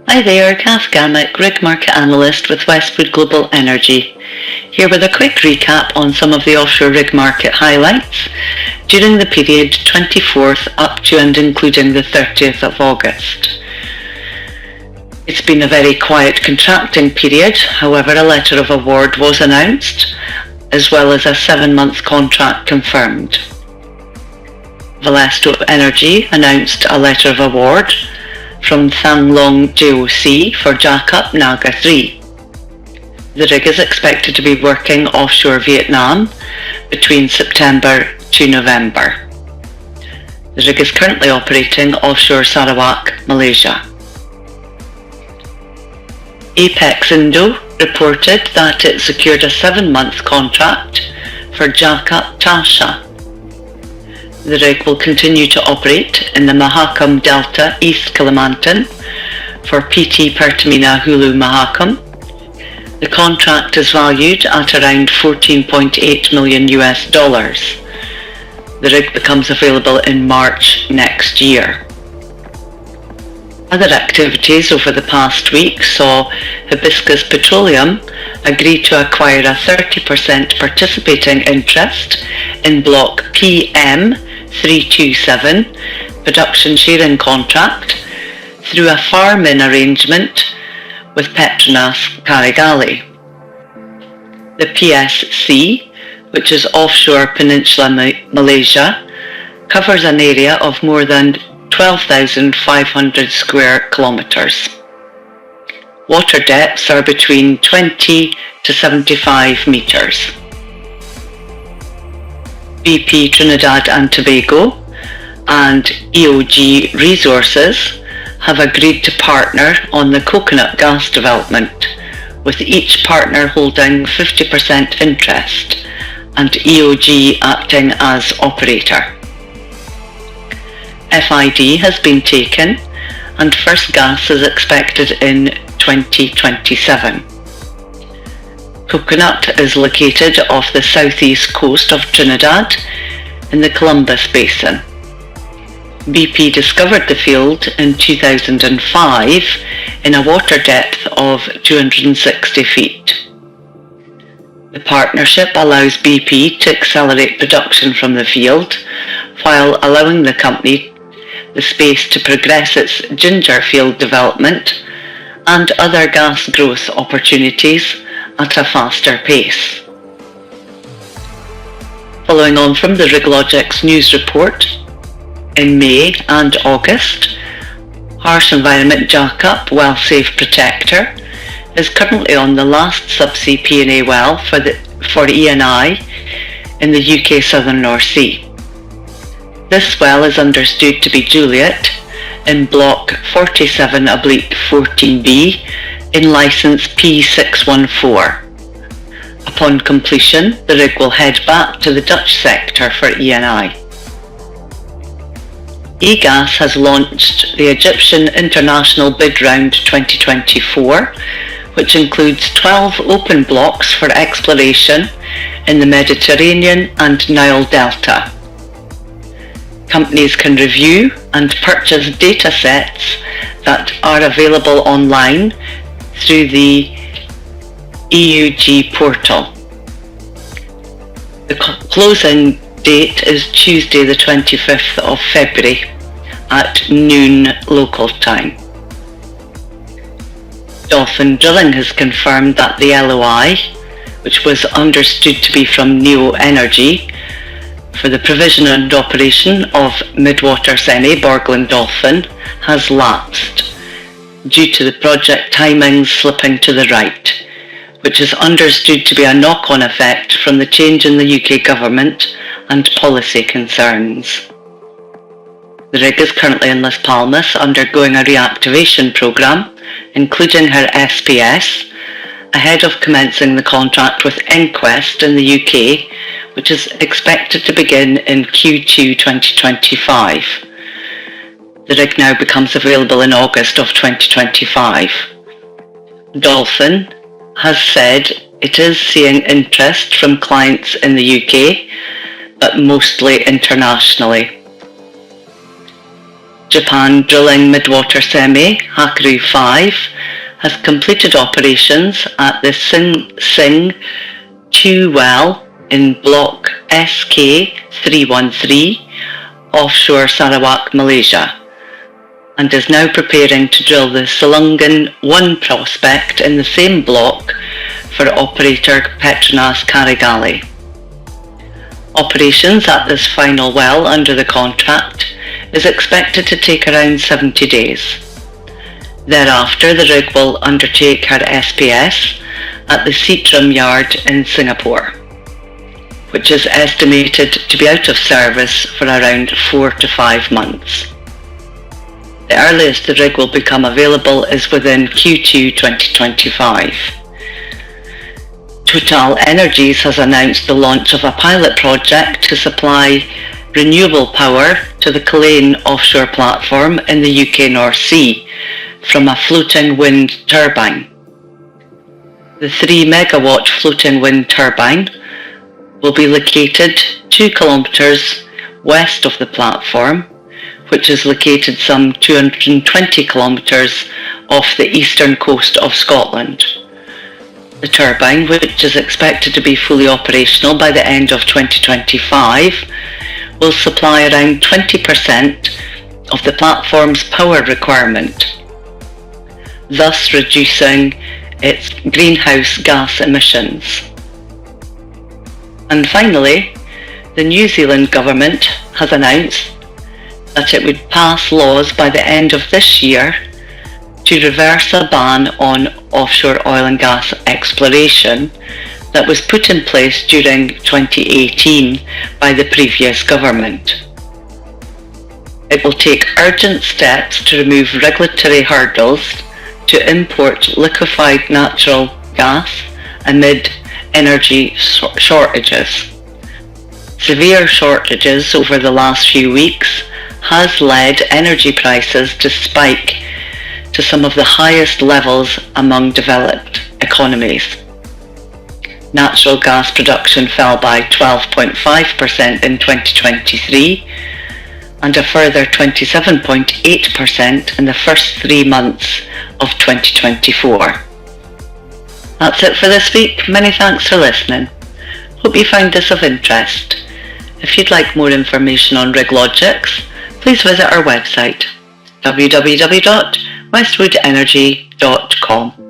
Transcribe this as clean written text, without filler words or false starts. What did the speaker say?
Hi there, Kath Gammack, Rig Market Analyst with Westwood Global Energy, here with a quick recap on some of the offshore rig market highlights during the period 24th up to and including the 30th of August. It's been a very quiet contracting period, however a letter of award was announced, as well as a 7-month contract confirmed. Valesto Energy announced a letter of award from Thang Long JOC for jackup Naga 3. The rig is expected to be working offshore Vietnam between September to November. The rig is currently operating offshore Sarawak, Malaysia. Apex Indo reported that it secured a 7-month contract for jackup Tasha. The rig will continue to operate in the Mahakam Delta, East Kalimantan for PT Pertamina Hulu Mahakam. The contract is valued at around $14.8 million. The rig becomes available in March next year. Other activities over the past week saw Hibiscus Petroleum agree to acquire a 30% participating interest in Block PM327 production sharing contract through a farm-in arrangement with Petronas Carigali. The PSC, which is offshore Peninsula Malaysia, covers an area of more than 12,500 square kilometres. Water depths are between 20 to 75 metres. BP Trinidad and Tobago and EOG Resources have agreed to partner on the coconut gas development, with each partner holding 50% interest and EOG acting as operator. FID has been taken and first gas is expected in 2027. Coconut is located off the southeast coast of Trinidad in the Columbus Basin. BP discovered the field in 2005 in a water depth of 260 feet. The partnership allows BP to accelerate production from the field while allowing the company the space to progress its Ginger field development and other gas growth opportunities at a faster pace. Following on from the RigLogix news report, in May and August, harsh environment jackup Well-Safe Protector is currently on the last subsea P&A well for Eni in the UK Southern North Sea. This well is understood to be Juliet in Block 47/14B in licence P614. Upon completion, the rig will head back to the Dutch sector for Eni. EGAS has launched the Egyptian International Bid Round 2024, which includes 12 open blocks for exploration in the Mediterranean and Nile Delta. Companies can review and purchase data sets that are available online through the EUG portal. The closing date is Tuesday the 25th of February at noon local time. Dolphin Drilling has confirmed that the LOI, which was understood to be from Neo Energy, for the provision and operation of Midwater Semi Borgland Dolphin has lapsed due to the project timings slipping to the right, which is understood to be a knock-on effect from the change in the UK government and policy concerns. The rig is currently in Las Palmas undergoing a reactivation programme, including her SPS, ahead of commencing the contract with Inquest in the UK, which is expected to begin in Q2 2025. The rig now becomes available in August of 2025. Dolphin has said it is seeing interest from clients in the UK, but mostly internationally. Japan drilling midwater semi Hakaru 5 has completed operations at the Sing 2 well in block SK313 offshore Sarawak, Malaysia, and is now preparing to drill the Selungan 1 prospect in the same block for operator Petronas Carigali. Operations at this final well under the contract is expected to take around 70 days. Thereafter, the rig will undertake her SPS at the Seatram yard in Singapore, which is estimated to be out of service for around 4 to 5 months. The earliest the rig will become available is within Q2 2025. Total Energies has announced the launch of a pilot project to supply renewable power to the Culzean offshore platform in the UK North Sea from a floating wind turbine. The 3 megawatt floating wind turbine will be located 2 kilometres west of the platform, which is located some 220 kilometres off the eastern coast of Scotland. The turbine, which is expected to be fully operational by the end of 2025, will supply around 20% of the platform's power requirement, thus reducing its greenhouse gas emissions. And finally, the New Zealand government has announced that it would pass laws by the end of this year to reverse a ban on offshore oil and gas exploration that was put in place during 2018 by the previous government. It will take urgent steps to remove regulatory hurdles to import liquefied natural gas amid energy shortages. Severe shortages over the last few weeks has led energy prices to spike to some of the highest levels among developed economies. Natural gas production fell by 12.5% in 2023 and a further 27.8% in the first 3 months of 2024. That's it for this week. Many thanks for listening. Hope you found this of interest. If you'd like more information on RigLogics, please visit our website www.westwoodenergy.com.